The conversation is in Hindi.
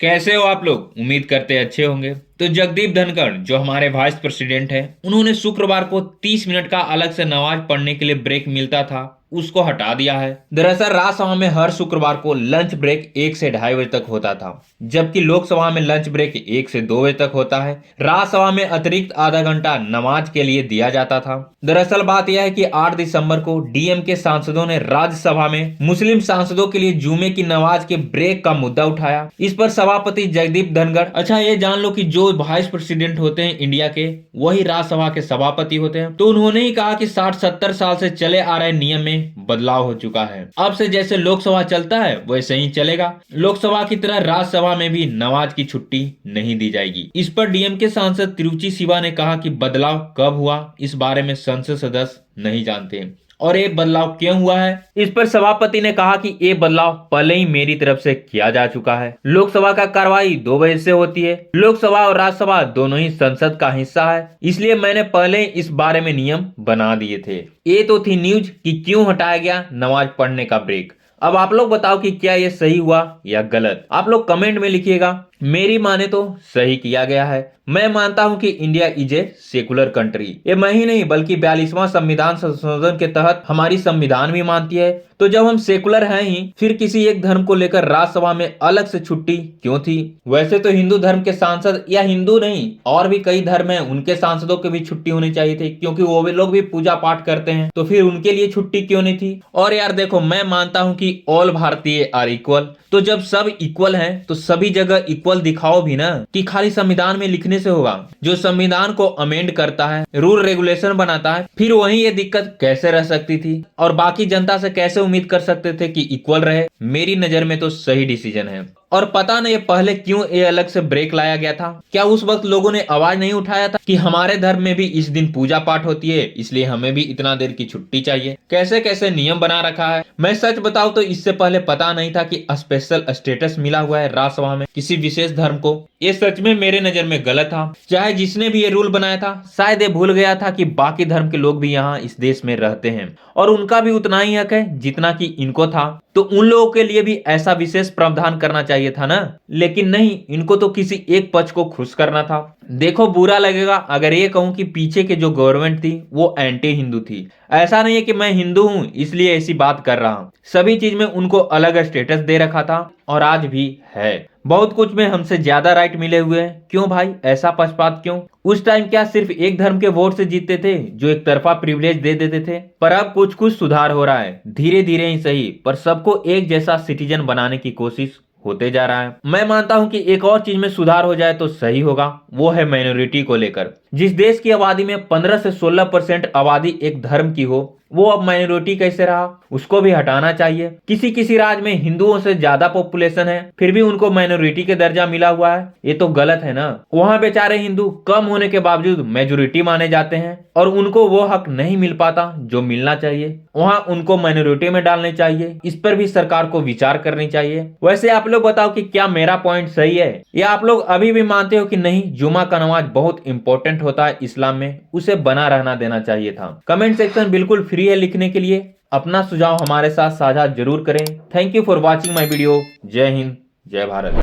कैसे हो आप लोग? उम्मीद करते अच्छे होंगे। तो जगदीप धनखड़ जो हमारे वाइस प्रेसिडेंट हैं, उन्होंने शुक्रवार को 30 मिनट का अलग से नमाज पढ़ने के लिए ब्रेक मिलता था, उसको हटा दिया है। दरअसल राज्यसभा में हर शुक्रवार को लंच ब्रेक 1 से 2:30 बजे तक होता था, जबकि लोकसभा में लंच ब्रेक 1 से 2 बजे तक होता है। राज्यसभा में अतिरिक्त आधा घंटा नमाज के लिए दिया जाता था। दरअसल बात यह है कि 8 दिसंबर को डीएम के सांसदों ने राज्यसभा में मुस्लिम सांसदों के लिए जुमे की नमाज के ब्रेक का मुद्दा उठाया। इस पर सभापति जगदीप धनखड़, अच्छा ये जान लो कि जो वाइस प्रेसिडेंट होते हैं इंडिया के, वही राज्यसभा के सभापति होते हैं। तो उन्होंने ही कहा कि 60-70 साल से चले आ रहे नियम में बदलाव हो चुका है। अब से जैसे लोकसभा चलता है वैसे ही चलेगा। लोकसभा की तरह राज्यसभा में भी नमाज की छुट्टी नहीं दी जाएगी। इस पर डीएम के सांसद तिरुचि शिवा ने कहा कि बदलाव कब हुआ इस बारे में संसद सदस्य नहीं जानते और ये बदलाव क्यों हुआ है। इस पर सभापति ने कहा कि ये बदलाव पहले ही मेरी तरफ से किया जा चुका है। लोकसभा का कार्रवाई 2 बजे से होती है। लोकसभा और राज्यसभा दोनों ही संसद का हिस्सा है, इसलिए मैंने पहले इस बारे में नियम बना दिए थे। ये तो थी न्यूज कि क्यों हटाया गया नमाज पढ़ने का ब्रेक। अब आप लोग बताओ कि क्या ये सही हुआ या गलत। आप लोग कमेंट में लिखिएगा। मेरी माने तो सही किया गया है। मैं मानता हूं कि India is a secular country. ये मैं ही नहीं बल्कि 42वां संविधान संशोधन के तहत हमारी संविधान भी मानती है। तो जब हम सेकुलर हैं ही, फिर किसी एक धर्म को लेकर राज्यसभा में अलग से छुट्टी क्यों थी? वैसे तो हिंदू धर्म के सांसद, या हिंदू नहीं और भी कई धर्म हैं, उनके सांसदों की भी छुट्टी होनी चाहिए थी, क्योंकि वो भी लोग भी पूजा पाठ करते हैं। तो फिर उनके लिए छुट्टी क्यों नहीं थी? और यार देखो, मैं मानता हूं कि ऑल भारतीय आर इक्वल। तो जब सब इक्वल हैं तो सभी जगह इक्वल दिखाओ भी ना, कि खाली संविधान में लिखने से होगा। जो संविधान को अमेंड करता है, रूल रेगुलेशन बनाता है, फिर वहीं ये दिक्कत कैसे रह सकती थी? और बाकी जनता से कैसे उम्मीद कर सकते थे कि इक्वल रहे? मेरी नजर में तो सही डिसीजन है। और पता नहीं पहले क्यों ये अलग से ब्रेक लाया गया था। क्या उस वक्त लोगों ने आवाज नहीं उठाया था कि हमारे धर्म में भी इस दिन पूजा पाठ होती है, इसलिए हमें भी इतना देर की छुट्टी चाहिए? कैसे कैसे नियम बना रखा है। मैं सच बताऊं तो इससे पहले पता नहीं था कि स्पेशल स्टेटस मिला हुआ है राज्यसभा में किसी विशेष धर्म को। ये सच में मेरे नजर में गलत था। चाहे जिसने भी ये रूल बनाया था, शायद ये भूल गया था कि बाकी धर्म के लोग भी यहाँ इस देश में रहते हैं और उनका भी उतना ही हक है जितना कि इनको था। तो उन लोगों के लिए भी ऐसा विशेष प्रावधान करना चाहिए था ना। लेकिन नहीं, इनको तो किसी एक पक्ष को खुश करना था। देखो, बुरा लगेगा अगर ये कहूं कि पीछे के जो गवर्नमेंट थी वो एंटी हिंदू थी। ऐसा नहीं है कि मैं हिंदू हूं इसलिए ऐसी बात कर रहा हूं। सभी चीज में उनको अलग स्टेटस दे रखा था और आज भी है। बहुत कुछ में हमसे ज्यादा राइट मिले हुए हैं। क्यों भाई, ऐसा पक्षपात क्यों? उस टाइम क्या सिर्फ एक धर्म के वोट से जीतते थे जो एक तरफा प्रिविलेज दे देते थे? पर अब कुछ कुछ सुधार हो रहा है, धीरे धीरे ही सही, पर सबको एक जैसा सिटीजन बनाने की कोशिश होते जा रहा है। मैं मानता हूं कि एक और चीज में सुधार हो जाए तो सही होगा, वो है माइनॉरिटी को लेकर। जिस देश की आबादी में 15 से 16% आबादी एक धर्म की हो, वो अब माइनॉरिटी कैसे रहा? उसको भी हटाना चाहिए। किसी किसी राज्य में हिंदुओं से ज्यादा पॉपुलेशन है, फिर भी उनको माइनॉरिटी के दर्जा मिला हुआ है। ये तो गलत है ना। वहाँ बेचारे हिंदू कम होने के बावजूद मेजोरिटी माने जाते हैं और उनको वो हक नहीं मिल पाता जो मिलना चाहिए। वहाँ उनको माइनॉरिटी में डालने चाहिए। इस पर भी सरकार को विचार करनी चाहिए। वैसे आप लोग बताओ कि क्या मेरा पॉइंट सही है, या आप लोग अभी भी मानते हो कि नहीं, जुमा का नमाज बहुत इंपॉर्टेंट होता है इस्लाम में, उसे बना रहना देना चाहिए था? कमेंट सेक्शन बिल्कुल फ्री है लिखने के लिए। अपना सुझाव हमारे साथ साझा जरूर करें। Thank you for watching my video. जय हिंद, जय भारत।